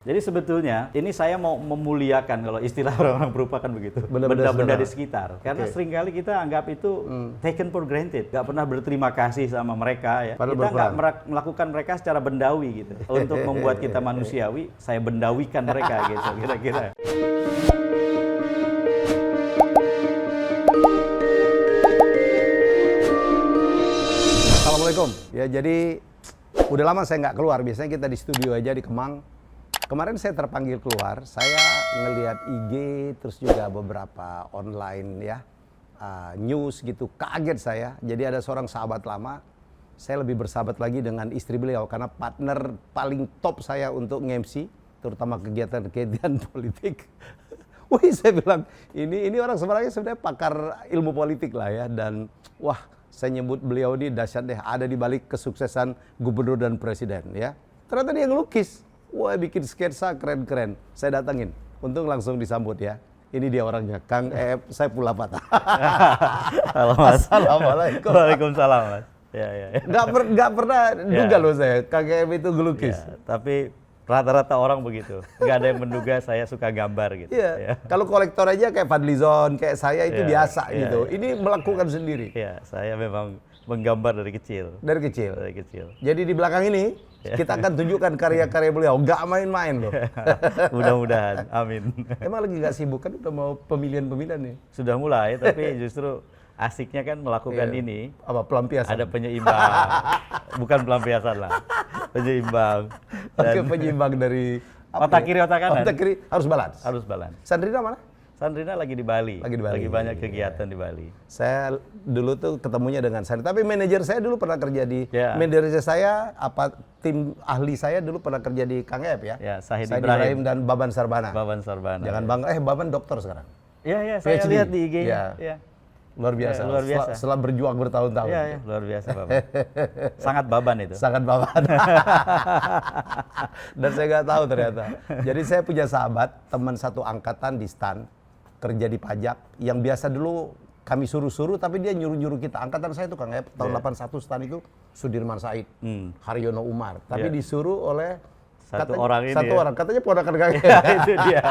Jadi sebetulnya ini saya mau memuliakan kalau istilah orang-orang perupa kan begitu, Benda-benda benda-benda di sekitar. Karena Oke. seringkali kita anggap itu taken for granted, nggak pernah berterima kasih sama mereka ya. Padahal Kita nggak berperang. melakukan mereka secara bendawi gitu. Untuk membuat kita manusiawi, saya bendawikan mereka gitu kira-kira. Assalamualaikum. Ya jadi udah lama saya nggak keluar. Biasanya kita di studio aja di Kemang. Kemarin saya terpanggil keluar. Saya ngelihat IG terus juga beberapa online ya news gitu. Kaget saya. Jadi ada seorang sahabat lama. Saya lebih bersahabat lagi dengan istri beliau karena partner paling top saya untuk nge-MC, terutama kegiatan-kegiatan politik. Wih, saya bilang ini orang sebenarnya pakar ilmu politik lah ya, dan wah, saya nyebut beliau ini dahsyat deh, ada di balik kesuksesan gubernur dan presiden ya. Ternyata dia ngelukis. Wah, bikin sketsa keren-keren. Saya datangin. Untung langsung disambut ya. Ini dia orangnya, Kang Saiful Fatah. Halo Mas. Assalamualaikum. Waalaikumsalam Mas. Ya. Nggak pernah duga loh saya, Kang itu ngelukis. Ya, tapi rata-rata orang begitu. Nggak ada yang menduga saya suka gambar gitu. Iya. Ya. Kalau kolektor aja kayak Fadlizon, kayak saya itu Iya, biasa iya, gitu. iya. Ini melakukan sendiri Ya, saya memang menggambar dari kecil. dari kecil. Dari kecil. Jadi di belakang ini kita akan tunjukkan karya-karya beliau. Nggak main-main loh. Mudah-mudahan, amin. Emang lagi nggak sibuk kan? Udah mau pemilihan-pemilihan nih. Sudah mulai, tapi justru asiknya kan melakukan Iya. ini. Apa pelampiasan? Ada penyeimbang, bukan pelampiasan lah, penyeimbang. Oke, Dan penyimbang dari apa otak ya? kiri, otak kanan. Otak kiri harus balance. harus balance. Sandrina mana? Sandrina lagi di Bali. Lagi di Bali. Lagi banyak kegiatan di Bali. Saya dulu tuh ketemunya dengan Sandrina. Tapi manajer saya dulu pernah kerja di Ya. manajer saya, tim ahli saya dulu pernah kerja di Kang Ep ya. Ya, Sahid Said Ibrahim. dan Baban Sarbana. Baban Sarbana. Jangan bangga, Baban dokter sekarang. Ya, saya PhD. lihat di IG-nya. Ya. Ya. Luar biasa. Ya, luar biasa. Setelah berjuang bertahun-tahun. Ya, luar biasa Baban. Sangat Baban itu. Sangat Baban. Dan saya nggak tahu ternyata. Jadi saya punya sahabat, teman satu angkatan di STAN, kerja di pajak, yang biasa dulu kami suruh-suruh, tapi dia nyuruh-nyuruh kita. Angkatan saya itu Kang Ep, tahun 81 STAN itu Sudirman Said, Haryono Umar. Tapi disuruh oleh Satu orang ini satu ya. orang, katanya ponakan Kang Ep. Itu dia.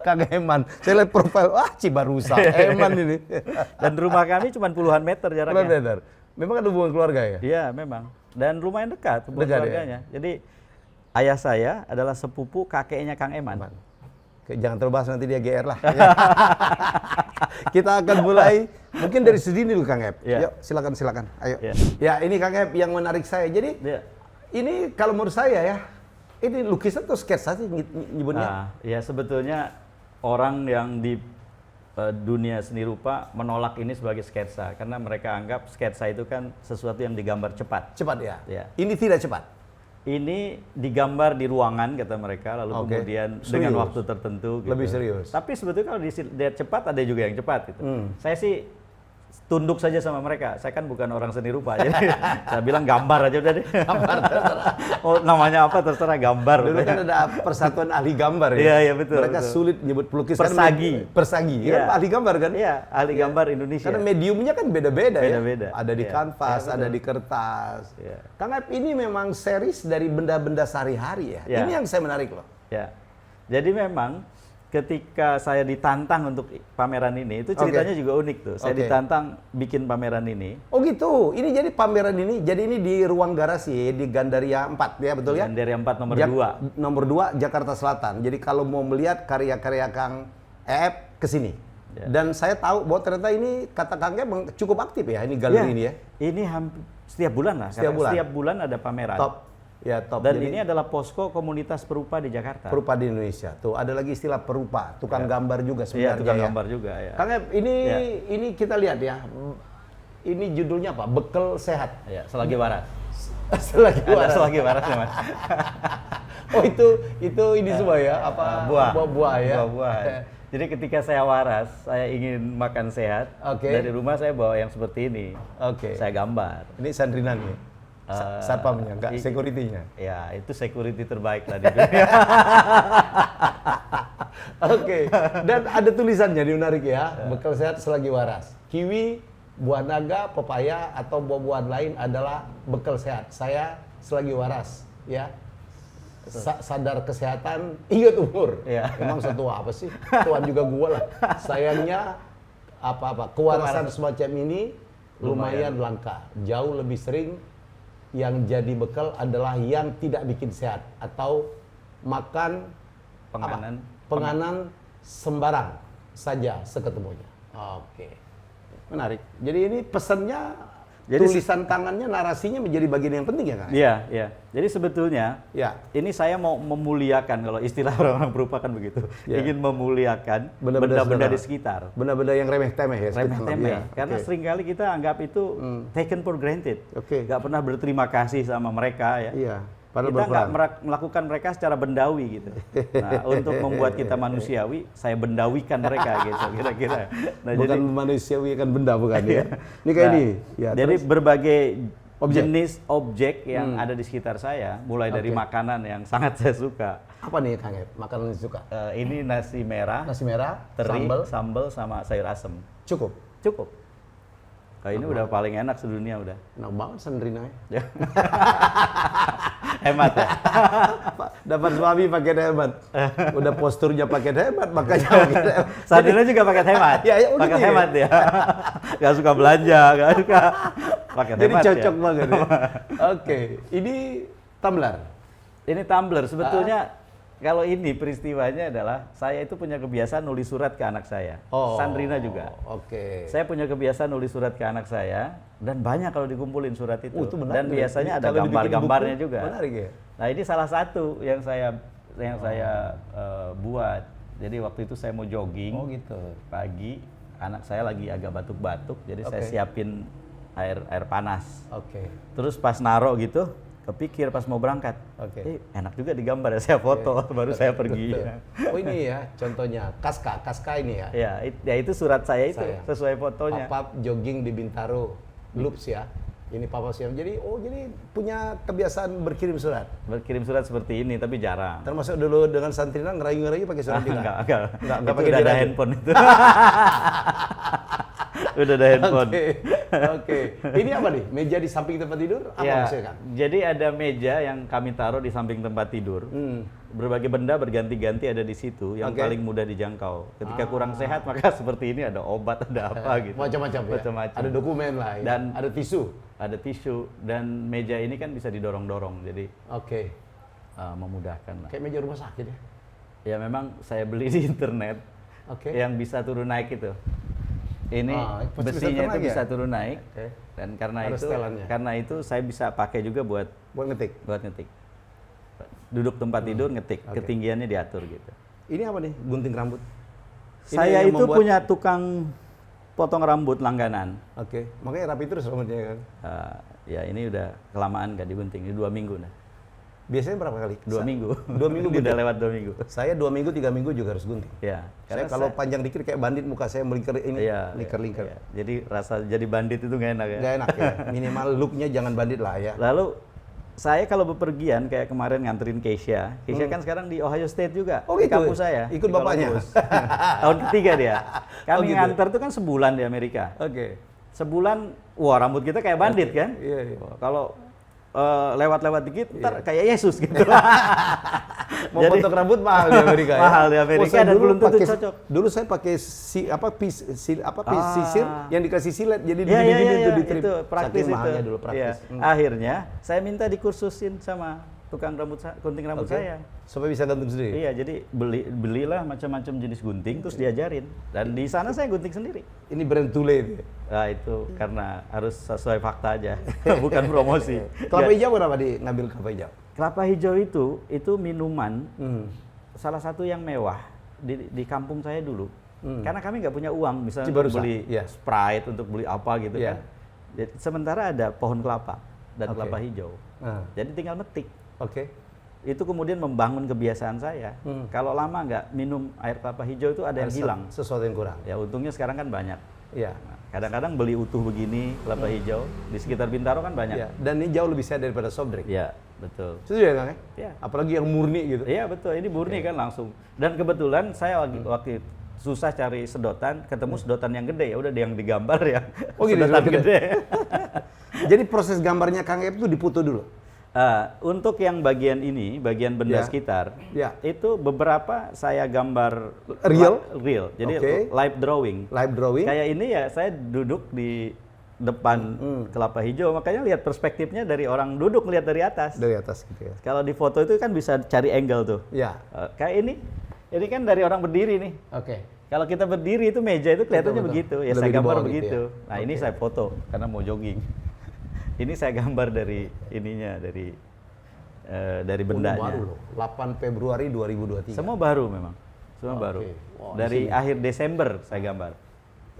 Kang Eman. Saya lihat profil, wah Cibarusa, Eman ini. Dan rumah kami cuma puluhan meter jaraknya. Benar. Memang ada hubungan keluarga ya? Iya, memang. Dan lumayan dekat hubungan Dekat, ya? keluarganya. Jadi ayah saya adalah sepupu kakeknya Kang Eman. Oke, jangan terbahas nanti dia GR lah. Kita akan mulai mungkin dari sini dulu Kang Ep. Ya. Yuk, silakan. Ayo. Ya. Ya, ini Kang Ep yang menarik saya. Jadi Ya. ini kalau menurut saya ya, ini lukisan atau sketsa sih nyebutnya? Nah, ya sebetulnya orang yang di dunia seni rupa menolak ini sebagai sketsa karena mereka anggap sketsa itu kan sesuatu yang digambar cepat. Cepat ya? Ya. Ini tidak cepat. Ini digambar di ruangan kata mereka, lalu Oke. kemudian Serius? dengan waktu tertentu. Gitu. Lebih serius. Tapi sebetulnya kalau dilihat cepat ada juga yang cepat gitu. Saya sih tunduk saja sama mereka. Saya kan bukan orang seni rupa, jadi saya bilang gambar aja udah deh. Gambar terserah. Oh, namanya apa terserah gambar. Dulu kan ada Persatuan Ahli Gambar ya? Iya, betul. Mereka betul. sulit nyebut pelukis. Persagi. Persagi, Iya. kan ahli gambar kan? Iya, ahli gambar Indonesia. Karena mediumnya kan beda-beda ya. Beda-beda. Ada di Iya. kanvas, Iya, ada betul. di kertas. Iya. Kang Ep, ini memang series dari benda-benda sehari-hari ya. Iya. Ini yang saya menarik loh. Ya. Jadi memang ketika saya ditantang untuk pameran ini, itu ceritanya juga unik tuh. Saya Oke. ditantang bikin pameran ini. Oh gitu. Ini jadi pameran ini. Jadi ini di ruang garasi di Gandaria 4 ya, betul ya? Gandaria 4 nomor 2. Nomor 2 Jakarta Selatan. Jadi kalau mau melihat karya-karya Kang Ep ke sini. Ya. Dan saya tahu bahwa ternyata ini kata Kang Ep cukup aktif ya ini galeri ini ya. Ini hampir setiap bulan lah. Setiap karena bulan. Setiap bulan ada pameran. Top. Ya, top. Dan Jadi, ini adalah posko komunitas perupa di Jakarta. perupa di Indonesia. Tuh, ada lagi istilah perupa, tukang gambar juga Iya, sebenarnya tukang ya. gambar juga ya. Kang Ep, ini Ya. ini kita lihat ya. Ini judulnya apa? Bekal sehat. Ya, selagi waras. Selagi Ada waras. selagi waras ya, Mas. Oh, itu ini semua ya? Apa buah-buah ya? Buah-buah. Jadi ketika saya waras, saya ingin makan sehat. Oke. Dari rumah saya bawa yang seperti ini. Oke. Saya gambar. Ini Sandrina nih. Satpamnya, enggak security-nya. Ya, itu security terbaik lah di dunia. Oke. Dan ada tulisannya di menarik ya. Bekal sehat selagi waras. Kiwi, buah naga, pepaya atau buah-buahan lain adalah bekal sehat. Saya selagi waras, ya. sadar kesehatan, ingat umur. Iya. Emang setua apa sih? Tuan juga gua lah. Sayangnya kewarasan semacam ini lumayan langka. Jauh lebih sering yang jadi bekal adalah yang tidak bikin sehat atau makan penganan sembarang saja seketemunya. Oke. Menarik. Jadi ini pesannya, tulisan tangannya, narasinya menjadi bagian yang penting ya, Kang? Iya, iya. Jadi sebetulnya ini saya mau memuliakan, kalau istilah orang-orang berupa kan begitu. Ingin memuliakan benda-benda di sekitar. Benda-benda yang remeh-temeh ya. Remeh-temeh. Karena seringkali kita anggap itu taken for granted. Nggak pernah berterima kasih sama mereka ya. Iya. Kita nggak melakukan mereka secara bendawi gitu. Nah, untuk membuat kita manusiawi, saya bendawikan mereka gitu, kira-kira. Nah, bukan jadi, manusiawi kan benda bukan ya. Ini kayak ini. Ya, jadi berbagai jenis objek yang ada di sekitar saya, mulai dari makanan yang sangat saya suka. Apa nih Kang Ep, makanan yang suka? Ini nasi merah, teri, sambal sama sayur asem. Cukup. Ini udah paling enak sedunia udah. Enak banget Sandrina ya. Hemat ya. Dapat suami pakai hemat. Udah posturnya pakai hemat, makanya Sandrina juga pakai hemat. Pakai hemat ya. Gak suka belanja, gak suka pakai hemat. Jadi cocok banget ya. Oke, ini tumbler. Ini tumbler sebetulnya. Kalau ini peristiwanya adalah saya itu punya kebiasaan nulis surat ke anak saya. Sandrina juga. Saya punya kebiasaan nulis surat ke anak saya dan banyak kalau dikumpulin surat itu. Dan biasanya ada gambar-gambarnya juga. Menarik ya. Nah, ini salah satu yang saya buat. Jadi waktu itu saya mau jogging pagi, anak saya lagi agak batuk-batuk, jadi saya siapin air panas. Terus pas naro gitu, kepikir pas mau berangkat, enak juga digambar ya, saya foto, baru saya pergi. Oh ini ya, contohnya Kaska ini ya? Ya itu surat saya itu, sesuai fotonya. Papa jogging di Bintaro, Loops ya, ini Papa siap. Jadi punya kebiasaan berkirim surat? Berkirim surat seperti ini, tapi jarang. Termasuk dulu dengan Santrina ngerayu-ngerayu pakai surat juga? Enggak pakai ada handphone itu. Udah ada handphone. Ini apa nih? Meja di samping tempat tidur? Apa maksudnya, Kang? Jadi ada meja yang kami taruh di samping tempat tidur. Berbagai benda berganti-ganti ada di situ yang paling mudah dijangkau. Ketika kurang sehat maka seperti ini, ada obat, ada apa gitu. Macam-macam ya? Ada dokumen lah ya? Dan ada tisu? Ada tisu. Dan meja ini kan bisa didorong-dorong, jadi memudahkan lah. Kayak meja rumah sakit ya? Ya memang saya beli di internet yang bisa turun naik itu. Ini besinya itu bisa turun naik, dan karena itu saya bisa pakai juga buat ngetik. Duduk tempat tidur ngetik, ketinggiannya diatur gitu. Ini apa nih? Gunting rambut? Saya itu punya tukang potong rambut langganan. Makanya rapi terus rambutnya kan? Ya ini udah kelamaan gak digunting, ini 2 minggu nah. Biasanya berapa kali? 2 minggu. 2 minggu udah lewat 2 minggu. Saya 2 minggu, 3 minggu juga harus gunting. Ya. Saya kalau panjang dikit kayak bandit, muka saya melingkar ini, lingkar-lingkar. Ya. Jadi rasa jadi bandit itu nggak enak ya? Nggak enak ya. Minimal looknya jangan bandit lah ya. Lalu saya kalau bepergian kayak kemarin nganterin Keisha kan sekarang di Ohio State juga, di kampus saya. Ikut bapaknya? Tahun ketiga dia. Kami nganter tuh kan sebulan di Amerika. Sebulan, wah rambut kita kayak bandit kan? Kalau lewat-lewat dikit, ntar kayak Yesus gitu. Mau potong rambut mahal di Amerika ya? Mahal di Amerika dan belum tentu cocok. Dulu saya pakai sisir yang dikasih silet, jadi gini-gini itu diterima. Itu praktis itu. Mahalnya dulu praktis. Akhirnya saya minta dikursusin sama tukang gunting rambut saya. Supaya bisa gantung sendiri? Iya, jadi belilah macam-macam jenis gunting, terus diajarin. Dan di sana saya gunting sendiri. Ini brand Tule itu ya? Nah itu karena harus sesuai fakta aja, bukan promosi. Kelapa hijau berapa ngambil kelapa hijau? Kelapa hijau itu minuman, salah satu yang mewah di kampung saya dulu. Karena kami nggak punya uang, misalnya untuk beli Sprite, untuk beli apa gitu kan. Jadi, sementara ada pohon kelapa dan kelapa hijau. Jadi tinggal metik. Itu kemudian membangun kebiasaan saya. Kalau lama nggak minum air kelapa hijau itu ada yang hilang. Sesuatu yang kurang. Ya untungnya sekarang kan banyak. Kadang-kadang beli utuh begini kelapa hijau di sekitar Bintaro kan banyak. Dan ini jauh lebih sehat daripada soft drink. Iya, betul. Setuju ya Kang? Apalagi yang murni gitu. Iya betul, ini murni kan langsung. Dan kebetulan saya waktu susah cari sedotan, ketemu sedotan yang gede, ya udah yang digambar ya. Gitu, sedotan gede. Jadi proses gambarnya Kang Ep itu dipoto dulu? Untuk yang bagian ini, bagian benda sekitar, itu beberapa saya gambar real. Jadi live drawing. Live drawing. Kayak ini ya, saya duduk di depan kelapa hijau, makanya lihat perspektifnya dari orang duduk lihat dari atas. Dari atas gitu ya. Kalau di foto itu kan bisa cari angle tuh. Ya. Kayak ini kan dari orang berdiri nih. Oke. Kalau kita berdiri itu meja itu kelihatannya begitu. Ya saya gambar begitu. Ya? Nah ini saya foto karena mau jogging. Ini saya gambar dari ininya, dari bendanya. Baru loh, 8 Februari 2023. Semua baru memang, semua baru. Wow, dari akhir Desember saya gambar.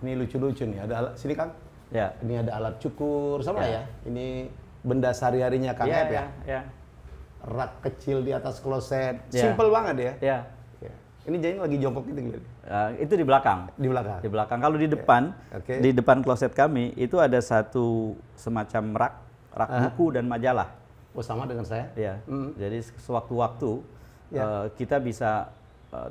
Ini lucu-lucu nih, ada alat, sini Kang. Ya. Ini ada alat cukur, sama ya. Ini benda sehari-harinya Kang Ep ya. Ya. Rak kecil di atas kloset, simple banget ya. Ya. Ini jadi lagi jongkok gitu. Itu di belakang. Di belakang. Di belakang. Kalau di depan, di depan kloset kami itu ada satu semacam rak buku dan majalah. Oh sama dengan saya? Ya. Jadi sewaktu-waktu kita bisa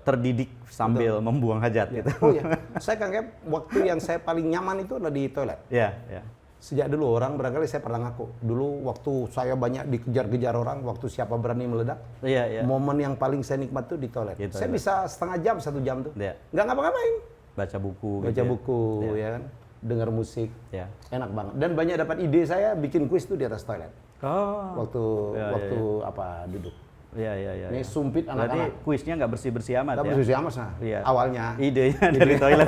terdidik sambil membuang hajat. Gitu. Oh ya. Saya Kang Ep, waktu yang saya paling nyaman itu adalah di toilet. Iya. Ya. Sejak dulu orang, barangkali saya pernah ngaku, dulu waktu saya banyak dikejar-kejar orang, waktu siapa berani meledak, momen yang paling saya nikmat tuh di toilet. Saya bisa setengah jam, 1 jam tuh, nggak ngapa-ngapain. Baca buku. Baca buku, ya kan, dengar musik, enak banget. Dan banyak dapat ide saya bikin kuis tuh di atas toilet. Waktu duduk. Iya. Ini sumpit anak-anak. Berarti kuisnya nggak bersih-bersih amat. Nggak bersih amat, nah. Awalnya. Idenya dari toilet.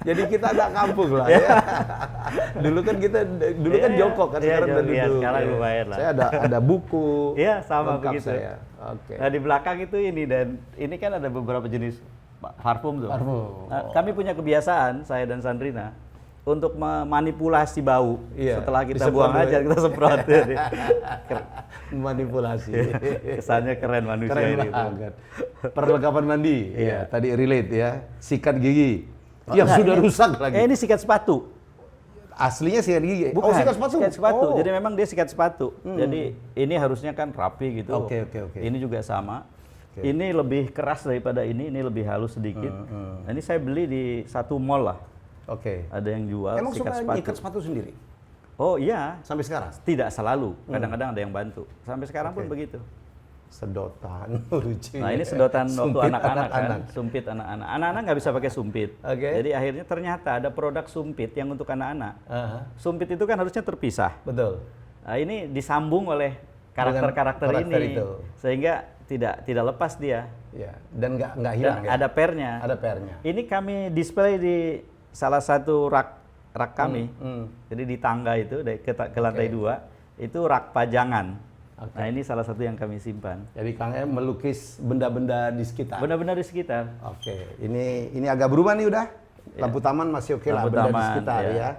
Jadi kita agak kampung lah ya. Dulu kan jongkok kan, sekarang udah duduk. Sekarang lumayan lah. Saya ada buku. Iya, sama begitu. Saya. Oke. Nah, di belakang itu dan ini kan ada beberapa jenis parfum tuh. Nah, kami punya kebiasaan, saya dan Sandrina, untuk memanipulasi bau. Setelah kita buang aja, kita semprot. Manipulasi. Kesannya keren manusia keren ini. Banget. Perlengkapan mandi. Tadi relate ya. Sikat gigi. Yang sudah rusak lagi. Ini sikat sepatu. Aslinya sikat gigi. Bukan, sikat sepatu. Sikat sepatu. Jadi memang dia sikat sepatu. Jadi ini harusnya kan rapi gitu. Oke. Ini juga sama. Ini lebih keras daripada ini lebih halus sedikit. Nah, ini saya beli di satu mall lah. Ada yang jual Emang sikat sepatu. nyikat sepatu sendiri? Oh iya. Sampai sekarang? Tidak selalu. Kadang-kadang ada yang bantu. Sampai sekarang pun begitu. Sedotan lucu. Nah ini sedotan waktu anak-anak kan, sumpit anak-anak. Anak-anak nggak bisa pakai sumpit. Jadi akhirnya ternyata ada produk sumpit yang untuk anak-anak. Sumpit itu kan harusnya terpisah. Betul. Nah, ini disambung oleh karakter ini, sehingga tidak lepas dia. Ya. Dan nggak hilang. Dan ada pernya. Ada pernya. Ini kami display di salah satu rak kami. Jadi di tangga itu ke lantai 2 itu rak pajangan. Nah ini salah satu yang kami simpan. Jadi Kang Em melukis benda-benda di sekitar. Benda-benda di sekitar. Ini agak berubah nih udah. Lampu taman masih oke lah, benda di sekitar ya.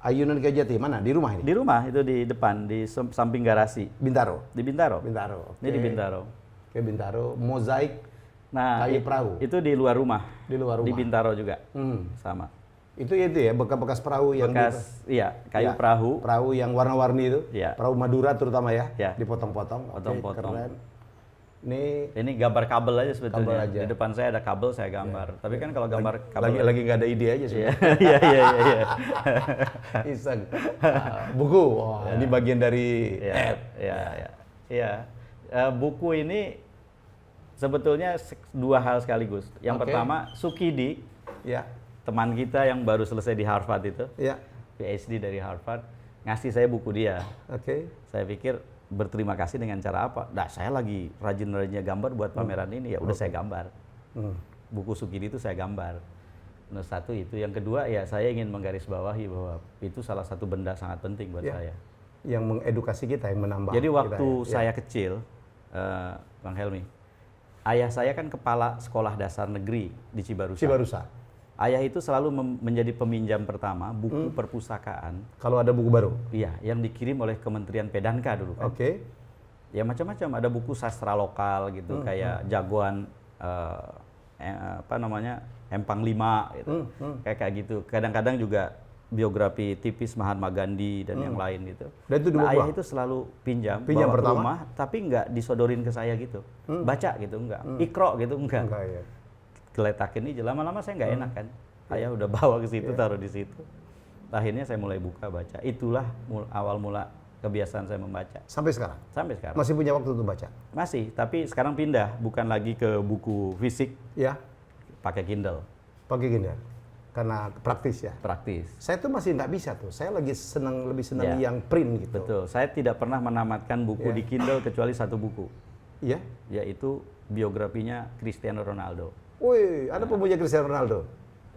Ayunan Kejati mana? Di rumah ini? Di rumah itu di depan, di samping garasi. Bintaro. Di Bintaro. Ini di Bintaro. Bintaro. Mozaik. Nah, kayu perahu. Itu di luar rumah. Di luar rumah. Di Bintaro juga. Sama. Itu ya bekas-bekas perahu yang kayu perahu. Perahu yang warna-warni itu. Perahu Madura terutama ya. Dipotong-potong. Potong-potong. Ini gambar kabel aja sebetulnya. Kabel aja. Di depan saya ada kabel, saya gambar. Tapi kan kalau gambar kabel lagi nggak ada ide aja sih. Iya. Iseng. Buku. Ini bagian dari Iya. Buku ini sebetulnya 2 hal sekaligus. Yang pertama, Sukidi. Teman kita yang baru selesai di Harvard itu, PhD dari Harvard, ngasih saya buku dia. Saya pikir berterima kasih dengan cara apa? Nah, saya lagi rajin-rajinnya gambar buat pameran ini, ya udah saya gambar. Buku Sukidi itu saya gambar. Nomor 1 itu. Yang kedua ya saya ingin menggarisbawahi bahwa itu salah satu benda sangat penting buat saya. Yang mengedukasi kita, yang menambah. Jadi waktu saya kecil, Bang Helmi, ayah saya kan kepala sekolah dasar negeri di Cibarusa. Ayah itu selalu menjadi peminjam pertama buku perpustakaan. Kalau ada buku baru? Iya, yang dikirim oleh Kementerian Pedanka dulu kan. Ya macam-macam, ada buku sastra lokal gitu, kayak jagoan Empang 5 gitu. Kayak gitu. Kadang-kadang juga biografi tipis Mahatma Gandhi dan yang lain gitu. Dan itu ayah itu selalu pinjam bawa ke rumah, tapi nggak disodorin ke saya gitu. Baca gitu, enggak. Ikro gitu, enggak. Geletakin aja, lama-lama saya nggak enak kan. Ayah udah bawa ke situ, taruh di situ. Akhirnya saya mulai buka baca. Itulah awal mula kebiasaan saya membaca. Sampai sekarang? Sampai sekarang. Masih punya waktu untuk baca? Masih, tapi sekarang pindah, bukan lagi ke buku fisik, Ya. pakai Kindle. Pakai Kindle, karena praktis ya? Praktis. Saya tuh masih nggak bisa tuh, saya lebih senang yang print gitu. Betul, saya tidak pernah menamatkan buku di Kindle kecuali satu buku. Iya? Yaitu biografinya Cristiano Ronaldo. Wih, ada pemuja Cristiano Ronaldo?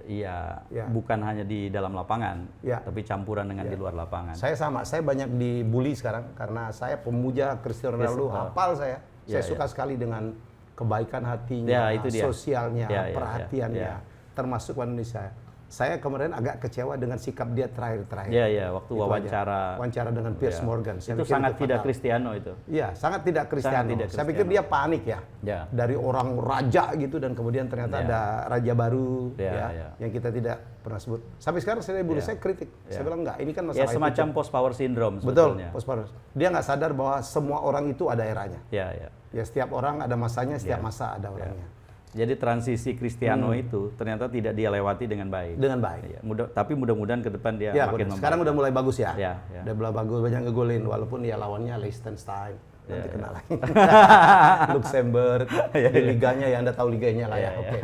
Iya, bukan hanya di dalam lapangan, tapi campuran dengan di luar lapangan. Saya sama, saya banyak dibully sekarang karena saya pemuja Cristiano Ronaldo, hafal saya. Saya suka sekali dengan kebaikan hatinya, sosialnya, perhatiannya, termasuk Indonesia. Saya kemarin agak kecewa dengan sikap dia terakhir-terakhir. Iya, waktu wawancara dengan Piers Morgan. Itu sangat tidak Cristiano itu. Iya, sangat tidak Cristiano. Saya pikir dia panik ya. Dari orang raja gitu dan kemudian ternyata ada raja baru yang kita tidak pernah sebut. Sampai sekarang saya kritik. Saya bilang enggak, ini kan masalah semacam post power syndrome Betul, sebetulnya. post power. Dia nggak sadar bahwa semua orang itu ada eranya. Ya, setiap orang ada masanya, setiap masa ada orangnya. Jadi transisi Cristiano itu ternyata tidak dia lewati dengan baik. Dengan baik. Ya, tapi mudah-mudahan ke depan dia makin membaik. Sekarang udah mulai bagus ya. Ya. Udah mulai bagus, banyak ngegolin walaupun ya lawannya Liechtenstein. Nanti kena lagi. Luxembourg. Di liganya ya, Anda tahu liganya lah ya. Oke.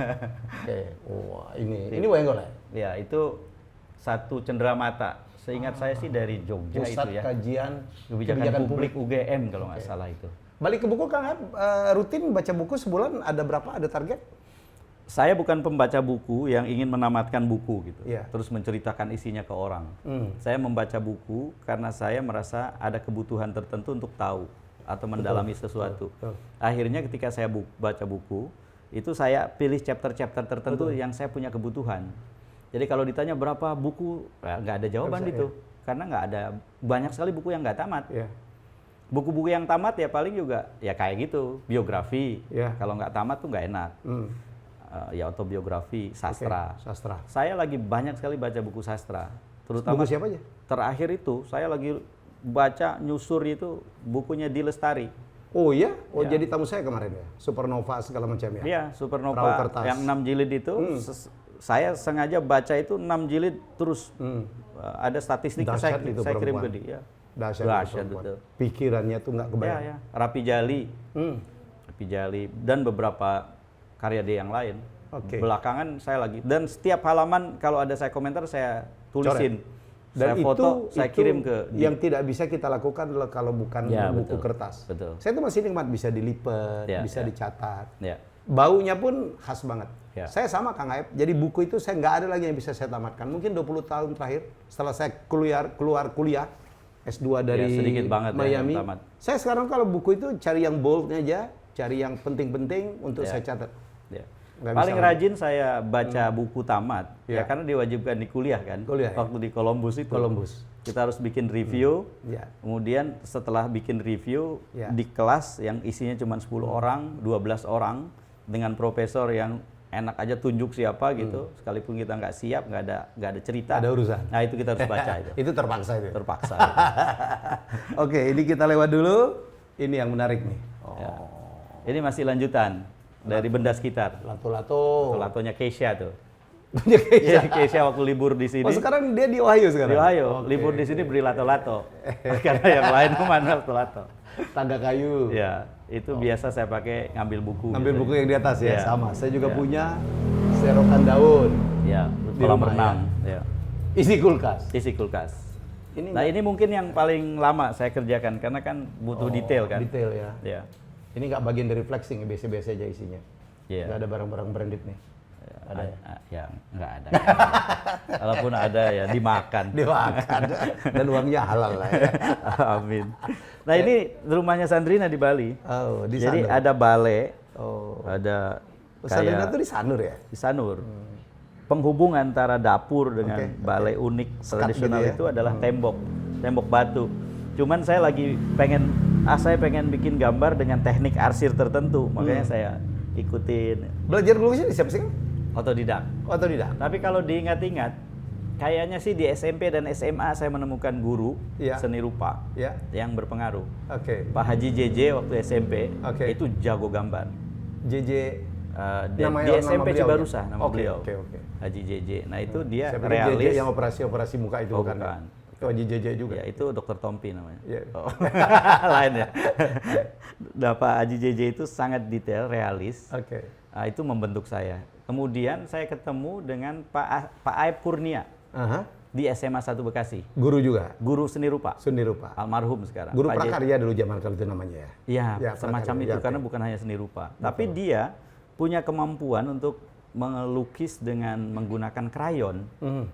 Wah, ini Wenggol ya? Ya, itu satu cenderamata. Seingat saya sih dari Jogja Pusat itu ya. Kajian Kebijakan Publik UGM kalau nggak salah itu. Balik ke buku Kang Ab, rutin baca buku sebulan ada berapa? Ada target? Saya bukan pembaca buku yang ingin menamatkan buku gitu, terus menceritakan isinya ke orang. Saya membaca buku karena saya merasa ada kebutuhan tertentu untuk tahu atau mendalami sesuatu. Akhirnya ketika saya baca buku, itu saya pilih chapter-chapter tertentu yang saya punya kebutuhan. Jadi kalau ditanya berapa buku, nggak ada jawaban itu, karena nggak ada, banyak sekali buku yang nggak tamat. Buku-buku yang tamat ya paling juga ya kayak gitu, biografi. Kalau nggak tamat tuh nggak enak. Ya autobiografi, sastra. Sastra. Saya lagi banyak sekali baca buku sastra. Terutama buku siapa aja? Terakhir itu saya lagi baca nyusur itu bukunya Di Lestari. Oh iya? Oh jadi tamu saya kemarin ya? Supernova segala macam ya? Iya, Supernova yang 6 jilid itu. Saya sengaja baca itu 6 jilid terus. Ada statistik saya kirim ke dia. Dahsyat betul. Pikirannya tuh nggak kebayang. Ya. Rapi Jali dan beberapa karya dia yang lain. Belakangan saya lagi, dan setiap halaman kalau ada saya komentar saya tulisin. Dan saya foto, saya kirim ke yang tidak bisa kita lakukan kalau bukan buku kertas. Betul. Saya tuh masih nikmat bisa dilipat, bisa dicatat. Baunya pun khas banget. Saya sama Kang Aep, jadi buku itu saya nggak ada lagi yang bisa saya tamatkan. Mungkin 20 tahun terakhir setelah saya keluar kuliah S2 dari sedikit banget Miami. Saya sekarang kalau buku itu cari yang boldnya aja, cari yang penting-penting untuk saya catat. Paling rajin saya baca buku tamat, ya karena diwajibkan di kuliah kan. Waktu di Columbus itu. Kita harus bikin review, kemudian setelah bikin review di kelas yang isinya cuma 10 orang, 12 orang, dengan profesor yang enak aja tunjuk siapa gitu, sekalipun kita nggak siap, nggak ada cerita. Ada urusan. Nah itu kita harus baca itu. Itu terpaksa itu. Terpaksa. Oke, ini kita lewat dulu. Ini yang menarik nih. Ini masih lanjutan dari benda sekitar. Lato-latonya Keisha tuh. Keisha waktu libur di sini. Oh sekarang dia di Ohio sekarang? Di Ohio. Libur di sini beri lato-lato. Karena yang lain cuma lato-lato. Tangga kayu. Ya. Itu biasa saya pakai ngambil buku. Ngambil buku yang di atas ya, sama. Saya juga punya serokan daun. Ya, kolam renang. Isi kulkas. Ini mungkin yang paling lama saya kerjakan karena kan butuh detail kan. Detail ya. Ini nggak bagian dari flexing, biasa-biasa aja isinya. Nggak ada barang-barang branded nih. Ada ya? Nggak ada. Kalaupun ada ya dimakan. Dan uangnya halal lah ya. Amin. Nah ini rumahnya Sandrina di Bali. Di Jadi Sanur. ada balai, ada Sandrina tuh di Sanur ya? Di Sanur. Penghubung antara dapur dengan balai unik tradisional itu adalah tembok batu. Cuman saya lagi pengen bikin gambar dengan teknik arsir tertentu, makanya saya ikutin. Belajar melukis di siapa sih? Otodidak. Tapi kalau diingat-ingat, kayaknya sih di SMP dan SMA saya menemukan guru seni rupa yang berpengaruh. Pak Haji JJ waktu SMP itu jago gambar. JJ di SMP Cibarusah nama beliau. Haji JJ. Nah itu dia realis. JJ yang operasi muka itu bukan? Haji JJ juga. Ya, itu Dr. Tompi namanya. Yeah. Oh. Lain ya. Nah, Pak Haji JJ itu sangat detail, realis. Oke. Nah, itu membentuk saya. Kemudian saya ketemu dengan Pak Aib Kurnia di SMA 1 Bekasi. Guru juga? Guru seni rupa. Seni rupa. Almarhum sekarang. Guru prakarya dulu zaman kalau itu namanya ya? Iya, ya, semacam itu, karena bukan hanya seni rupa. Betul. Tapi dia punya kemampuan untuk melukis dengan menggunakan krayon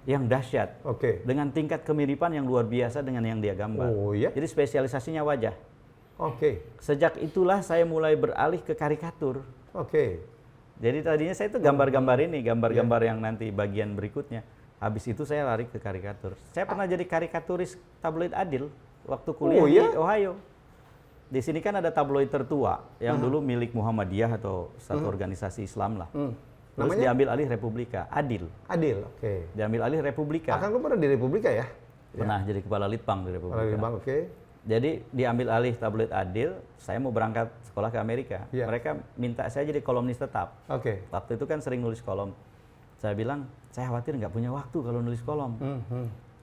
yang dahsyat, dengan tingkat kemiripan yang luar biasa dengan yang dia gambar. Oh, iya? Jadi spesialisasinya wajah. Oke. Sejak itulah saya mulai beralih ke karikatur. Oke. Jadi tadinya saya itu gambar-gambar ini, gambar-gambar yang nanti bagian berikutnya. Habis itu saya lari ke karikatur. Saya pernah jadi karikaturis tabloid Adil waktu kuliah di Ohio. Di sini kan ada tabloid tertua yang dulu milik Muhammadiyah atau satu organisasi Islam lah. Terus namanya? Diambil alih Republika, Adil. Adil, oke. Diambil alih Republika. Akang lu pernah di Republika ya? Pernah jadi kepala litbang di Republika. Kepala litbang, oke. Jadi diambil alih tabloid Adil, saya mau berangkat sekolah ke Amerika. Mereka minta saya jadi kolumnis tetap. Oke. Waktu itu kan sering nulis kolom. Saya bilang, saya khawatir nggak punya waktu kalau nulis kolom.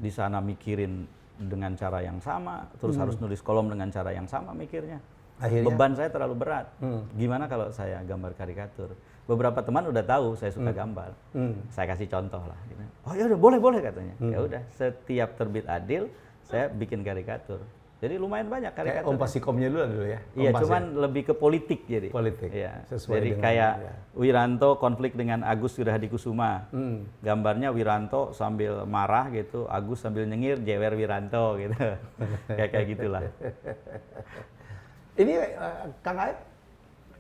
Di sana mikirin dengan cara yang sama, terus harus nulis kolom dengan cara yang sama mikirnya. Akhirnya, beban saya terlalu berat. Gimana kalau saya gambar karikatur? Beberapa teman udah tahu saya suka gambar. Saya kasih contoh lah. Gitu. Oh ya udah boleh katanya. Ya udah, setiap terbit Adil saya bikin karikatur. Jadi lumayan banyak karikatur. Kayak Om Pasikomnya dulu ya? Iya, cuman lebih ke politik jadi. Politik. Iya. Sesuai jadi dengan, kayak Wiranto konflik dengan Agus Wirahadikusuma. Gambarnya Wiranto sambil marah gitu, Agus sambil nyengir, jewer Wiranto gitu. kayak gitulah. Ini Kang Aib?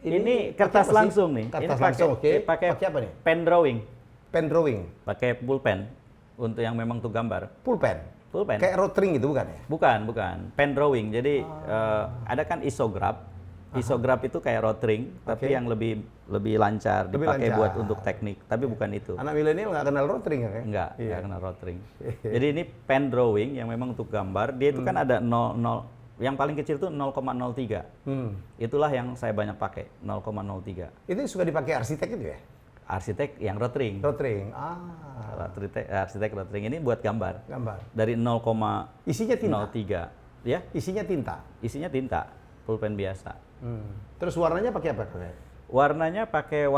Ini kertas langsung nih. Kertas ini langsung, oke. Pakai apa nih? Pen drawing. Pen drawing. Pakai pulpen untuk yang memang untuk gambar. Pulpen. Pulpen. Kayak rotring gitu bukan ya? Bukan. Pen drawing. Jadi ada kan isograf. Isograf itu kayak rotring, tapi yang lebih lancar, dipakai buat untuk teknik. Tapi bukan itu. Anak milenial nggak kenal rotring ya? Nggak kenal rotring. Jadi ini pen drawing yang memang untuk gambar. Dia itu kan ada 00. Yang paling kecil itu 0,03. Itulah yang saya banyak pakai, 0,03. Itu suka dipakai arsitek itu ya? Arsitek yang rotring. Rotring. Arsitek rotring ini buat gambar. Dari 0,03. Isinya tinta. Ya? Isinya tinta. Isinya tinta, pulpen biasa. Terus warnanya pakai apa? Warnanya pakai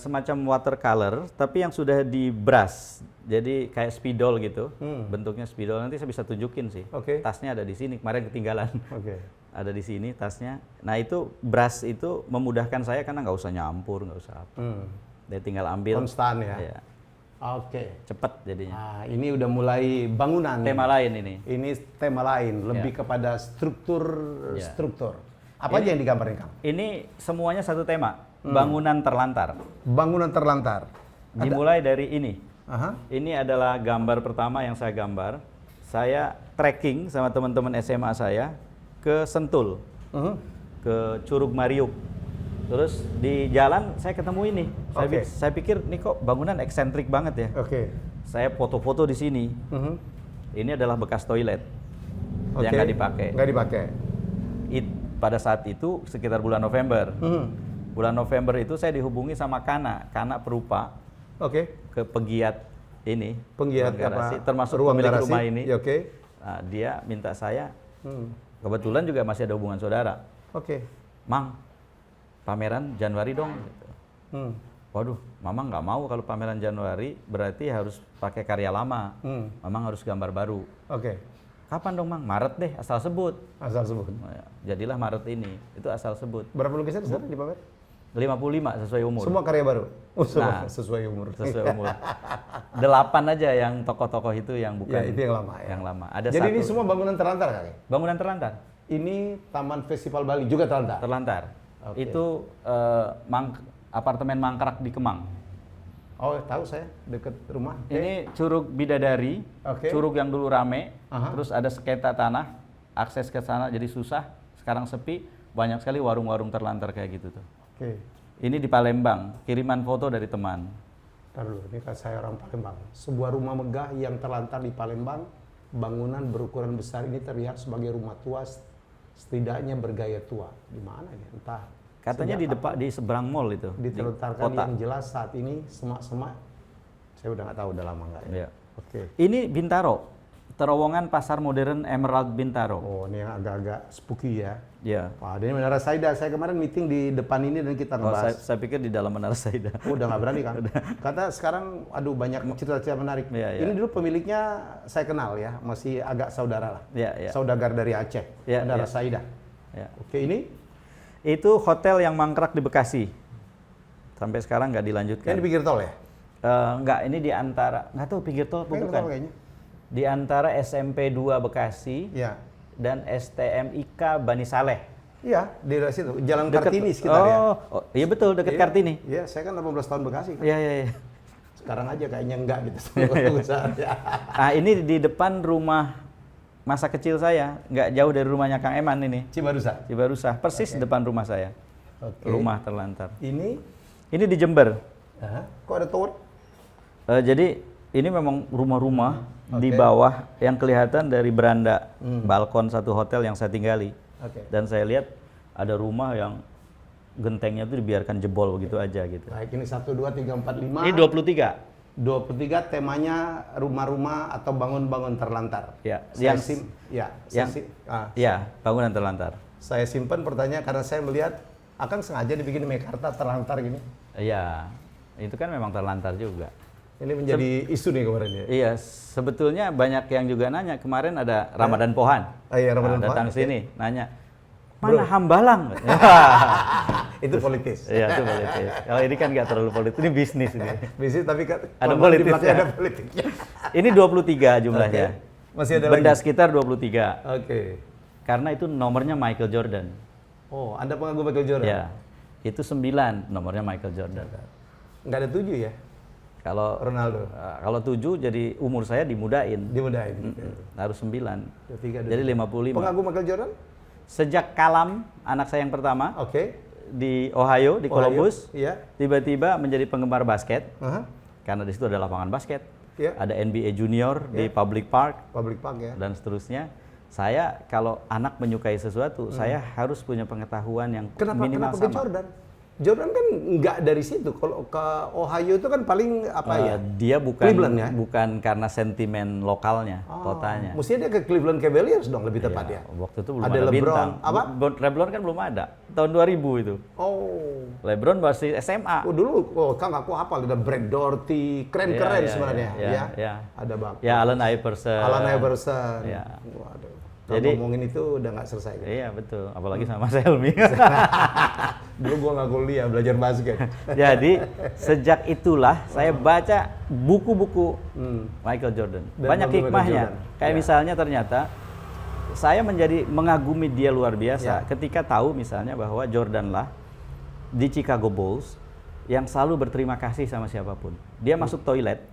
semacam watercolor, tapi yang sudah di brush. Jadi kayak spidol gitu, bentuknya spidol. Nanti saya bisa tunjukin sih. Tasnya ada di sini, kemarin ketinggalan. Ada di sini tasnya. Nah itu brush itu memudahkan saya karena nggak usah nyampur, nggak usah apa. Dia tinggal ambil. Konstan ya? Ya. Cepet jadinya. Ini udah mulai bangunan. Tema lain ini. Ini tema lain, lebih kepada struktur. Apa aja yang digambarin, Kang? Ini semuanya satu tema, bangunan terlantar. Bangunan terlantar. Dimulai dari ini. Ini adalah gambar pertama yang saya gambar. Saya trekking sama teman-teman SMA saya ke Sentul, ke Curug Mariuk. Terus di jalan saya ketemu ini. Saya pikir ini kok bangunan eksentrik banget ya. Saya foto-foto di sini. Ini adalah bekas toilet yang nggak dipakai. Pada saat itu sekitar bulan November. Bulan November itu saya dihubungi sama Kana Perupa. Ke pegiat ini. Penggiat garasi, apa? Termasuk pemilik rumah ini. Nah, dia minta saya. Kebetulan juga masih ada hubungan saudara. Mang, pameran Januari dong. Gitu. Waduh, Mamang nggak mau kalau pameran Januari, berarti harus pakai karya lama. Mamang harus gambar baru. Kapan dong, Mang? Maret deh, asal sebut. Jadilah Maret ini, itu asal sebut. Berapa lukisan sekarang di pamer? 55 sesuai umur. Semua karya baru? Nah, sesuai umur. 8 aja yang tokoh-tokoh itu yang bukan. Ya, itu yang lama. Yang lama. Ada jadi satu. Ini semua bangunan terlantar, Kak? Bangunan terlantar. Ini Taman Festival Bali juga terlantar? Terlantar. Itu apartemen mangkrak di Kemang. Oh, tahu saya, dekat rumah. Ini Curug Bidadari, curug yang dulu rame, terus ada sengketa tanah, akses ke sana jadi susah, sekarang sepi, banyak sekali warung-warung terlantar kayak gitu tuh. Ini di Palembang, kiriman foto dari teman. Ntar dulu, ini kan saya orang Palembang. Sebuah rumah megah yang terlantar di Palembang, bangunan berukuran besar ini terlihat sebagai rumah tua, setidaknya bergaya tua. Di mana ini? Entah. Katanya di depan di seberang mall itu. Diterletakkan di yang jelas saat ini semak-semak. Saya udah nggak tahu udah lama nggak ya. Ini Bintaro. terowongan pasar modern Emerald Bintaro. Oh, ini yang agak-agak spooky ya. Ya. Wah, ini Menara Saida. Saya kemarin meeting di depan ini dan kita ngebahas. Saya pikir di dalam Menara Saida. Oh, udah nggak berani kan? Kata sekarang, aduh banyak cerita-cerita menarik. Ya. Ini dulu pemiliknya saya kenal ya, masih agak saudara lah. Ya. Saudagar dari Aceh, Menara Saida. Ya. Oke, ini? Itu hotel yang mangkrak di Bekasi. Sampai sekarang nggak dilanjutkan. Ini di pinggir tol ya? Nggak, ini di antara, nggak tahu pinggir tol apa bukan. Di antara SMP 2 Bekasi dan STMIK Bani Saleh. Iya, di daerah situ. Jalan Kartini sekitar ya. Oh, iya betul, dekat Kartini. Iya, saya kan 18 tahun Bekasi kan. Iya. Sekarang aja kayaknya enggak gitu. Nah, ini di depan rumah masa kecil saya, nggak jauh dari rumahnya Kang Eman ini. Cibarusa, persis depan rumah saya. Rumah terlantar. Ini di Jember. Kok ada tower? Jadi ini memang rumah-rumah di bawah yang kelihatan dari beranda balkon satu hotel yang saya tinggali. Dan saya lihat ada rumah yang gentengnya itu dibiarkan jebol begitu aja gitu. Baik, ini 1, 2, 3, 4, 5. Ini 23. 23 temanya rumah-rumah atau bangun-bangun terlantar. Ya, bangunan terlantar. Saya simpan pertanyaan karena saya melihat akan sengaja dibikin Mekarta terlantar gini. Iya, itu kan memang terlantar juga. Ini menjadi isu nih kemarin ya? Iya, sebetulnya banyak yang juga nanya. Kemarin ada Ramadan Pohan. Ramadan Pohan. Datang sini, nanya, mana Hambalang? Itu politis. Iya, itu politis. Kalau ini kan nggak terlalu politis, ini bisnis ini. Bisnis tapi kan ada politisnya. Ada politiknya. Ini 23 jumlahnya. Masih ada benda lagi? Sekitar 23. Karena itu nomornya Michael Jordan. Oh, Anda pengagum Michael Jordan? Ya, itu 9 nomornya Michael Jordan. Nggak ada 7 ya? Kalau Ronaldo? Kalau 7 jadi umur saya dimudain. Harus 9. Jadi 55. Pengagum Michael Jordan? Sejak Kalam, anak saya yang pertama, di Ohio, di Columbus, tiba-tiba menjadi penggemar basket, karena di situ ada lapangan basket, ada NBA Junior di Public Park, dan seterusnya. Saya kalau anak menyukai sesuatu, saya harus punya pengetahuan yang minimal sama. Kenapa Jordan? Jordan kan nggak dari situ. Kalau ke Ohio itu kan paling dia bukan karena sentimen lokalnya, kotanya. Mestinya dia ke Cleveland Cavaliers dong lebih tepat ya. Waktu itu belum ada bintang. LeBron kan belum ada. Tahun 2000 itu. LeBron masih SMA. Dulu Kang aku hafal ada Brad Daugherty, keren sebenarnya ya. Ada Bang. Allen Iverson. Waduh. Jadi ngomongin itu udah nggak selesai. Iya betul, apalagi sama Selmi. Dulu gua nggak kuliah belajar basket. Jadi sejak itulah saya baca buku-buku Michael Jordan. Banyak hikmahnya. Kayak misalnya ternyata saya menjadi mengagumi dia luar biasa ketika tahu misalnya bahwa Jordan lah di Chicago Bulls yang selalu berterima kasih sama siapapun. Dia masuk toilet,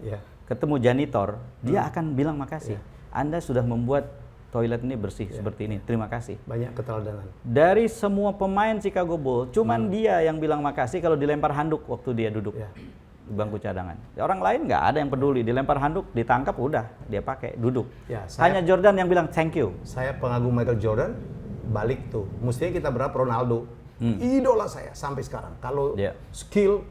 ketemu janitor, dia akan bilang makasih. Anda sudah membuat toilet ini bersih seperti ini, terima kasih. Banyak keteladanan. Dari semua pemain Chicago Bulls, cuman dia yang bilang makasih kalau dilempar handuk waktu dia duduk di bangku cadangan. Orang lain nggak ada yang peduli, dilempar handuk, ditangkap, udah dia pakai, duduk. Hanya Jordan yang bilang thank you. Saya pengagum Michael Jordan, balik tuh. Mestinya kita berharap Ronaldo, idola saya sampai sekarang. Kalau skill,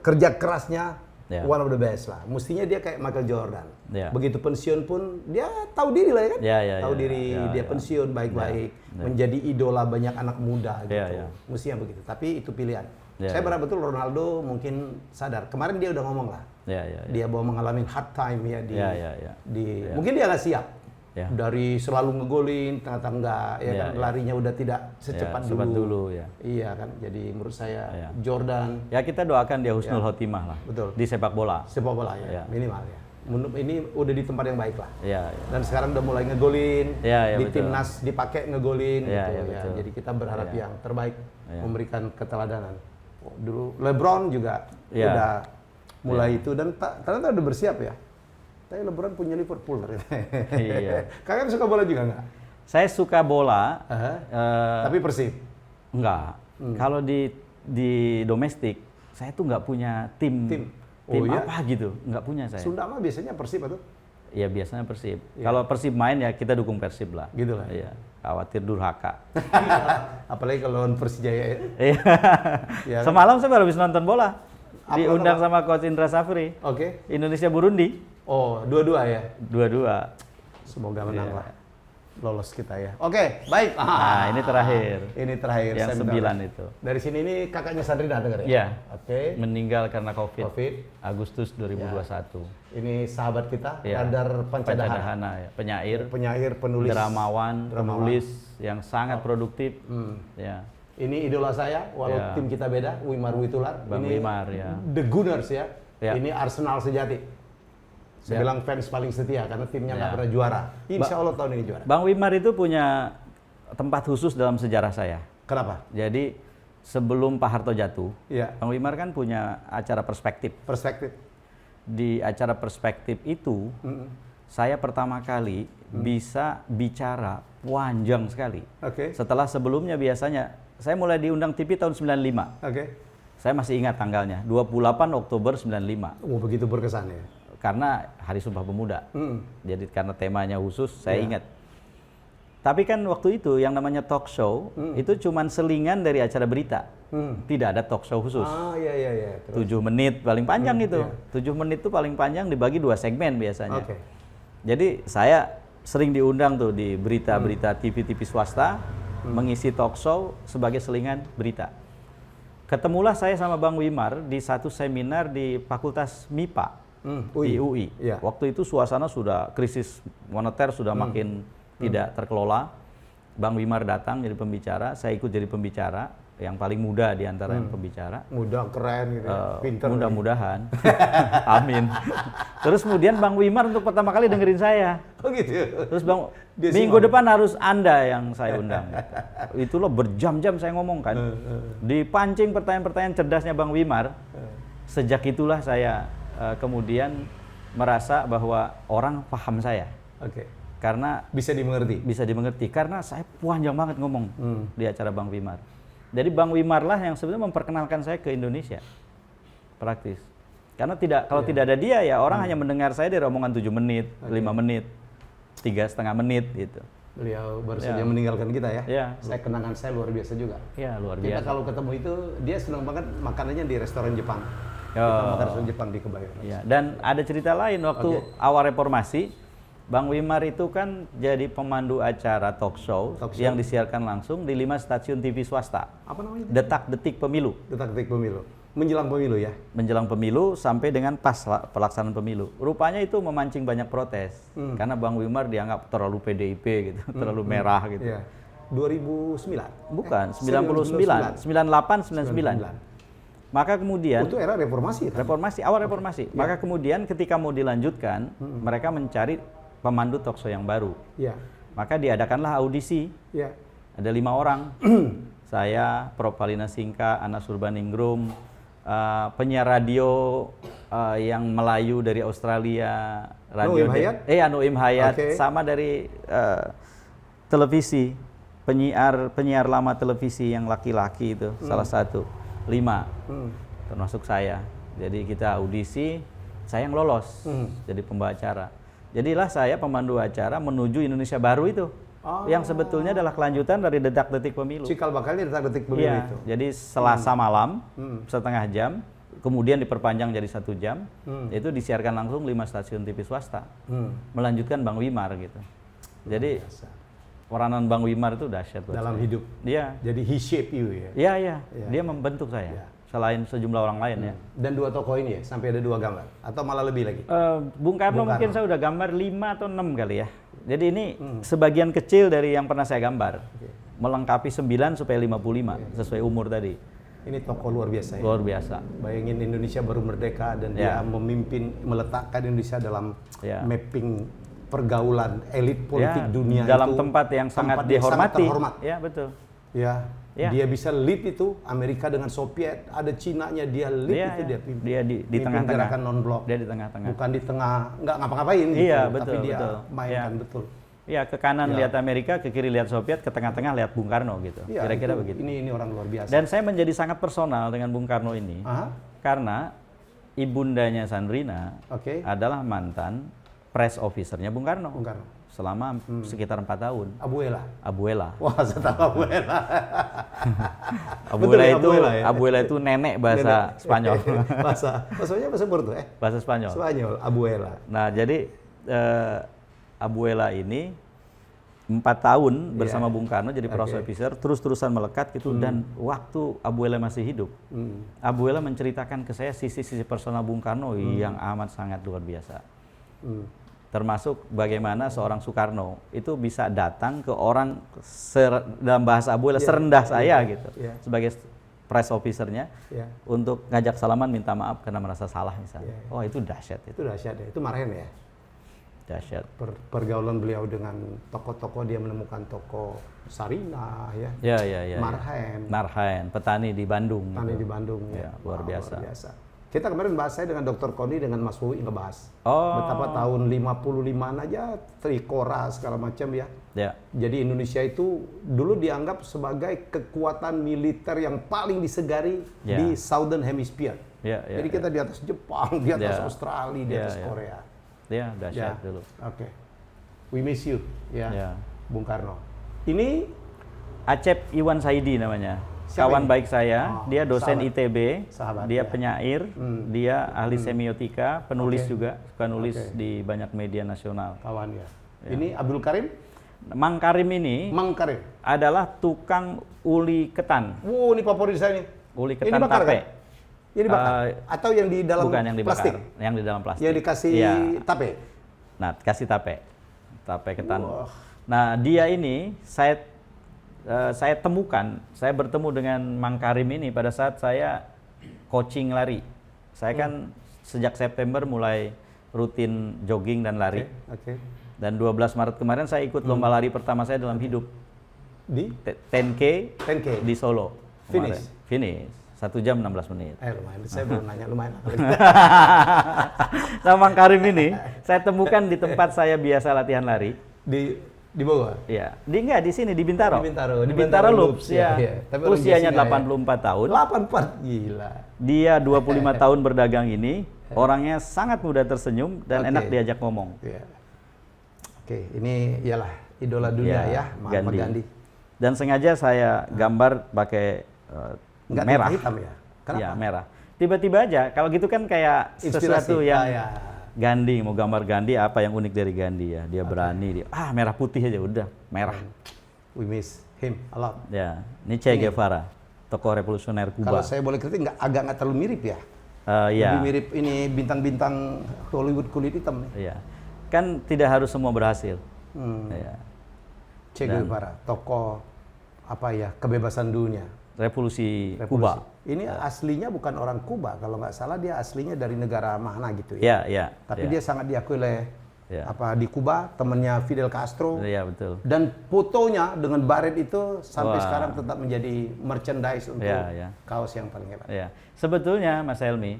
kerja kerasnya, one of the best lah. Mestinya dia kayak Michael Jordan. Begitu pensiun pun dia tahu diri lah ya kan? Tahu diri, dia pensiun baik-baik, menjadi idola banyak anak muda gitu. Mestinya begitu. Tapi itu pilihan. Saya berharap betul Ronaldo mungkin sadar. Kemarin dia udah ngomong lah. Dia bahwa mengalami hard time mungkin dia nggak siap. Dari selalu ngegolin, ternyata enggak, kan larinya udah tidak secepat dulu. Iya kan, jadi menurut saya Jordan. Ya kita doakan dia husnul khotimah lah. Betul. Di sepak bola. Sepak bola minimal ya. Ini udah di tempat yang baik lah. Dan sekarang udah mulai ngegolin, di timnas dipakai ngegolin. Jadi kita berharap yang terbaik, memberikan keteladanan. Dulu LeBron juga udah mulai itu dan ternyata udah bersiap ya. Tapi LeBron punya Liverpool. Kalian suka bola juga nggak? Saya suka bola. Tapi Persib? Enggak. Kalau di domestik, saya tuh nggak punya tim apa gitu. Nggak punya saya. Sunda mah biasanya Persib atau? Iya biasanya Persib. Kalau Persib main ya kita dukung Persib lah. Gitu lah. Iya. Khawatir durhaka. Apalagi kalau Persijaya. Semalam saya baru habis nonton bola. Diundang sama Coach Indra Safri. Indonesia Burundi. Oh, dua-dua ya? Dua-dua. Semoga menang lah. Lolos kita ya. Oke, baik. Nah, ini terakhir. Ini terakhir. Yang 9 itu. Dari sini ini kakaknya Sandrina dengar ya? Iya. Oke. Meninggal karena COVID. Ya. Agustus 2021. Ini sahabat kita, Ya. Radar Pancadhana ya. Penyair, penulis, dramawan, penulis yang sangat produktif. Ya. Ini idola saya, walau Ya. tim kita beda, Wimar Witular. Bang ini Wimar ya. The Gunners ya. Ya. Ini Arsenal sejati. Saya bilang fans paling setia karena timnya nggak pernah juara. Insya Allah tahun ini juara. Bang Wimar itu punya tempat khusus dalam sejarah saya. Kenapa? Jadi sebelum Pak Harto jatuh, Iya. Bang Wimar kan punya acara perspektif. Perspektif. Di acara perspektif itu, saya pertama kali bisa bicara panjang sekali. Oke. Setelah sebelumnya biasanya, saya mulai diundang TV tahun 95. Oke. Saya masih ingat tanggalnya, 28 Oktober 95. Oh, begitu berkesan ya. Karena Hari Sumpah Pemuda. Jadi karena temanya khusus, saya ingat. Tapi kan waktu itu yang namanya talk show, itu cuman selingan dari acara berita. Tidak ada talk show khusus. Ah, iya. 7 menit paling panjang itu. 7 menit itu paling panjang dibagi 2 segmen biasanya. Oke. Jadi saya sering diundang tuh di berita-berita TV-TV swasta, mengisi talk show sebagai selingan berita. Ketemulah saya sama Bang Wimar di satu seminar di Fakultas MIPA. Di UI. Iya. Waktu itu suasana sudah krisis moneter sudah makin tidak terkelola. Bang Wimar datang jadi pembicara, saya ikut jadi pembicara, yang paling muda di antara yang pembicara. Muda, keren gitu ya. Pinter. Mudah-mudahan. Amin. Terus kemudian Bang Wimar untuk pertama kali dengerin saya. Oh gitu. Terus Bang, minggu depan harus Anda yang saya undang. Itulah berjam-jam saya ngomong kan. Dipancing pertanyaan-pertanyaan cerdasnya Bang Wimar. Sejak itulah saya kemudian merasa bahwa orang paham saya. Oke. Karena Bisa dimengerti. karena saya panjang banget ngomong di acara Bang Wimar. Jadi Bang Wimar lah yang sebenarnya memperkenalkan saya ke Indonesia. Praktis. Karena kalau tidak ada dia ya orang hanya mendengar saya dari omongan 7 menit, 5 menit, 3,5 menit gitu. Beliau baru saja meninggalkan kita ya. Ya. Saya kenangan saya luar biasa juga. Ya, luar Kita biasa. kalau ketemu itu dia senang banget makanannya di restoran Jepang. Kita makan restoran Jepang di Kebayoran. Ya, dan ada cerita lain waktu awal reformasi, Bang Wimar itu kan jadi pemandu acara talk show yang disiarkan langsung di 5 stasiun TV swasta. Apa namanya? Detak-detik pemilu. Detak-detik pemilu. Menjelang pemilu ya? Menjelang pemilu sampai dengan pas pelaksanaan pemilu. Rupanya itu memancing banyak protes. Karena Bang Wimar dianggap terlalu PDIP gitu, terlalu merah gitu. Iya. 2009? Bukan, 99, 98, 99. Maka kemudian Itu era reformasi kan? awal reformasi. Maka kemudian ketika mau dilanjutkan, mereka mencari pemandu talk show yang baru. Iya. Maka diadakanlah audisi. Iya. Ada 5 orang. Saya, Prof. Palina Singka, Anas Urbaningrum, penyiar radio yang Melayu dari Australia, radio Noim Hayat, sama dari televisi, penyiar lama televisi yang laki-laki itu salah satu. 5 termasuk saya. Jadi kita audisi, saya yang lolos jadi pembawa acara. Jadilah saya pemandu acara menuju Indonesia Baru itu, yang sebetulnya adalah kelanjutan dari detak-detik pemilu. Cikal bakalnya detak-detik pemilu itu. Jadi Selasa malam setengah jam, kemudian diperpanjang jadi 1 jam, itu disiarkan langsung 5 stasiun TV swasta, melanjutkan Bang Wimar gitu. Jadi peranan Bang Wimar itu dahsyat buat dalam saya. hidup. Iya. Jadi he shape you ya. Iya. Dia membentuk saya. Selain sejumlah orang lain ya. Dan 2 tokoh ini ya, sampai ada 2 gambar atau malah lebih lagi? Bung Karno mungkin saya udah gambar 5 atau 6 kali ya. Jadi ini sebagian kecil dari yang pernah saya gambar. Melengkapi 9 supaya 55 sesuai umur tadi. Ini tokoh luar biasa ya. Luar biasa. Bayangin Indonesia baru merdeka dan dia meletakkan Indonesia dalam mapping pergaulan elit politik dunia dalam itu, tempat yang sangat dihormati. Ya, betul. Ya. Dia bisa lead itu Amerika dengan Soviet, ada Cina-nya dia lead itu dia pimpin. Dia di tengah-tengah. Gerakan non-blok. Dia di tengah-tengah. Bukan di tengah nggak ngapa-ngapain gitu, betul, tapi dia betul. mainkan betul. Iya, ke kanan lihat Amerika, ke kiri lihat Soviet, ke tengah-tengah lihat Bung Karno gitu. Kira-kira begitu. Ini orang luar biasa. Dan saya menjadi sangat personal dengan Bung Karno ini. Karena ibundanya Sandrina adalah mantan press officer-nya Bung Karno. selama sekitar 4 tahun. Abuela. Wah, saya tahu Abuela. Abuela itu nenek bahasa Spanyol. Bahasanya bahasa Portugis. Bahasa Spanyol. Abuela. Nah, jadi Abuela ini 4 tahun bersama Bung Karno jadi Pro Officer, terus-terusan melekat gitu. Dan waktu Abuela masih hidup, Abuela menceritakan ke saya sisi-sisi personal Bung Karno yang amat sangat luar biasa. Termasuk bagaimana seorang Soekarno itu bisa datang ke orang dalam bahasa Abuela serendah saya gitu, sebagai press officernya, untuk ngajak salaman, minta maaf karena merasa salah misalnya. Oh, itu dahsyat itu. Itu dahsyat ya. Itu marahin ya. Dahsyat. Pergaulan beliau dengan tokoh-tokoh, dia menemukan tokoh Sarinah ya. Ya. Marhaen, petani di Bandung. Petani di Bandung ya. Luar biasa. Kita kemarin bahas, saya dengan Dr. Koni dengan Mas Hui ngebahas betapa tahun 55-an aja Trikora segala macam ya. Jadi Indonesia itu dulu dianggap sebagai kekuatan militer yang paling disegari di Southern Hemisphere. Jadi kita di atas Jepang, di atas Australia, di atas Korea. Ya, dahsyat dulu. Oke. We miss you ya. Bung Karno. Ini Acep Iwan Saidi namanya. Kawan baik saya, dia dosen ITB, dia penyair, dia ahli semiotika, penulis juga, suka nulis di banyak media nasional. Kawan ya. Ini Abdul Karim? Mang Karim ini adalah tukang uli ketan. Ini favorit saya nih. Uli ketan tape. Kan? Ini dibakar? Atau yang di dalam bukan yang dibakar, plastik? Yang di dalam plastik. Yang dikasih tape? Nah, kasih tape ketan. Nah, dia ini saya temukan, saya bertemu dengan Mang Karim ini pada saat saya coaching lari. Saya kan sejak September mulai rutin jogging dan lari. Dan 12 Maret kemarin saya ikut lomba lari pertama saya dalam hidup. Di? 10K di Solo. Finish. 1 jam 16 menit. Lumayan. Saya belum nanya, lumayan. Nah, Mang Karim ini saya temukan di tempat saya biasa latihan lari. Di Bogor? Iya. Di sini, di Bintaro. Di Bintaro Loops, ya. Tapi usianya 84 tahun. 84, gila. Dia 25 tahun berdagang ini, orangnya sangat mudah tersenyum dan enak diajak ngomong. Oke, ini ialah idola dunia ya, Mahatma Gandhi. Dan sengaja saya gambar pakai merah. Hitam ya? Kenapa? Ya, merah. Tiba-tiba aja, kalau gitu kan kayak sesuatu yang Gandhi, mau gambar Gandhi, apa yang unik dari Gandhi ya? Dia berani, merah putih aja udah, merah. We miss him a lot. Ya, ini Che Guevara, tokoh revolusioner Kuba. Kalau saya boleh kritik, agak nggak terlalu mirip ya? Lebih mirip ini bintang-bintang Hollywood kulit hitam nih. Iya, kan tidak harus semua berhasil. Che Guevara, tokoh kebebasan dunia. Revolusi Kuba. Ini aslinya bukan orang Kuba, kalau nggak salah dia aslinya dari negara mana gitu ya. Tapi dia sangat diakui oleh di Kuba, temannya Fidel Castro. Iya, betul. Dan fotonya dengan baret itu sampai sekarang tetap menjadi merchandise untuk kaos yang paling hebat. Sebetulnya Mas Helmi,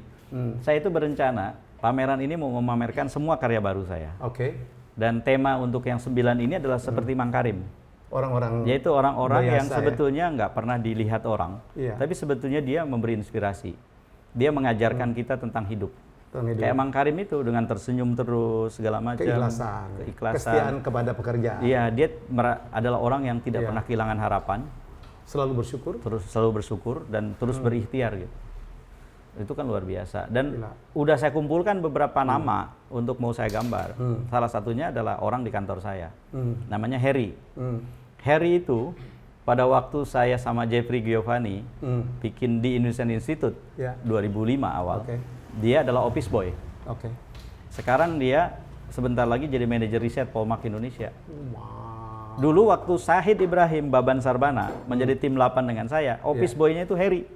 saya itu berencana pameran ini mau memamerkan semua karya baru saya. Dan tema untuk yang 9 ini adalah seperti Mang Karim. Yaitu orang-orang yang sebetulnya nggak pernah dilihat orang, tapi sebetulnya dia memberi inspirasi. Dia mengajarkan kita tentang hidup. Kayak Mang Karim itu dengan tersenyum terus segala macam. Keikhlasan. Kesetiaan kepada pekerjaan. Iya, dia adalah orang yang tidak pernah kehilangan harapan. Selalu bersyukur. Selalu bersyukur dan terus berikhtiar gitu. Itu kan luar biasa. Dan udah saya kumpulkan beberapa nama untuk mau saya gambar. Salah satunya adalah orang di kantor saya. Namanya Harry. Harry itu pada waktu saya sama Jeffrey Giovanni bikin di Indonesian Institute 2005 awal, dia adalah office boy. Sekarang dia sebentar lagi jadi manajer riset Polmark Indonesia. Dulu waktu Syahid Ibrahim Baban Sarbana menjadi tim 8 dengan saya, office boy-nya itu Harry.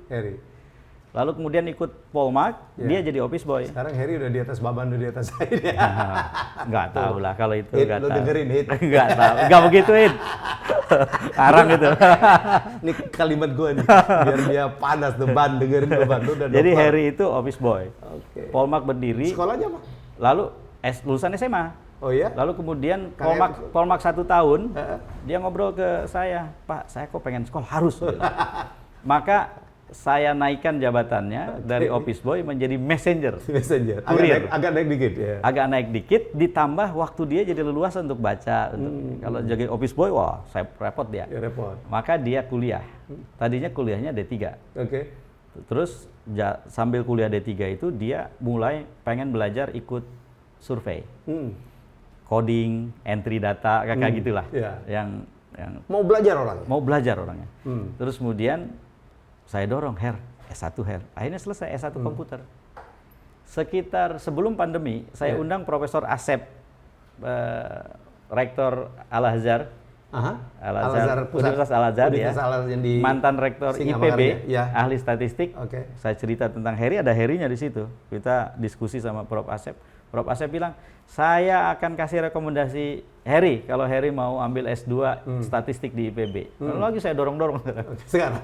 Lalu kemudian ikut Polmark, dia jadi office boy. Sekarang Harry udah di atas Baban, udah di atas saya. Nggak tahu lah kalau itu. Nggak tahu. Dengerin Hit. Nggak tahu. Nggak begitu Hit. Karang gitu. Ini kalimat gue nih, biar dia panas tuh Ban, dengerin Ban. Jadi Harry itu office boy. Polmark berdiri. Sekolahnya apa? Lalu lulusan SMA. Oh iya? Lalu kemudian Polmark 1 tahun, dia ngobrol ke saya, Pak, saya kok pengen sekolah, harus. Maka saya naikkan jabatannya dari office boy menjadi messenger. Messenger. Kurir. Agak naik dikit ya. Agak naik dikit, ditambah waktu dia jadi leluasa untuk baca. Kalau jadi office boy, wah saya repot dia. Ya, repot. Maka dia kuliah. Tadinya kuliahnya D3. Oke. Terus sambil kuliah D3 itu dia mulai pengen belajar ikut survei. Coding, entry data, kayak gitulah. Yeah. Yang mau belajar orangnya. Mau belajar orangnya. Terus kemudian saya dorong, S1 Akhirnya selesai S1 komputer. Sekitar sebelum pandemi, saya undang Profesor Asep, Rektor Al-Azhar. Universitas Al-Azhar ya. Mantan Rektor IPB, ahli statistik. Saya cerita tentang Heri, ada Herinya di situ. Kita diskusi sama Prof Asep. Prof Asep bilang, saya akan kasih rekomendasi Heri kalau Heri mau ambil S2 statistik di IPB. Lalu lagi saya dorong-dorong. Sekarang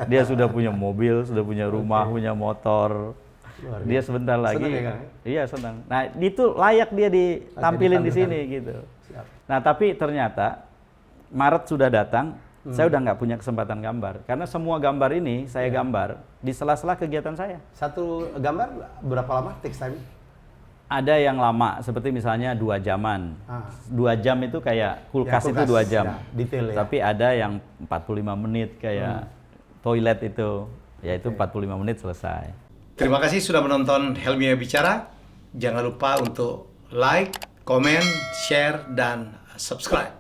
dia sudah punya mobil, sudah punya rumah, punya motor. Dia sebentar lagi. Senang ya, Kang? Iya, senang. Nah, itu layak dia ditampilin di sini gitu. Siap. Nah, tapi ternyata Maret sudah datang, saya udah nggak punya kesempatan gambar. Karena semua gambar ini saya gambar di sela-sela kegiatan saya. Satu gambar berapa lama takes time? Ada yang lama, seperti misalnya 2 jaman. 2 jam itu kayak kulkas itu 2 jam. Ya, detail ya. Tapi ada yang 45 menit kayak toilet itu, yaitu 45 menit selesai. Terima kasih sudah menonton Helmia Bicara. Jangan lupa untuk like, comment, share, dan subscribe.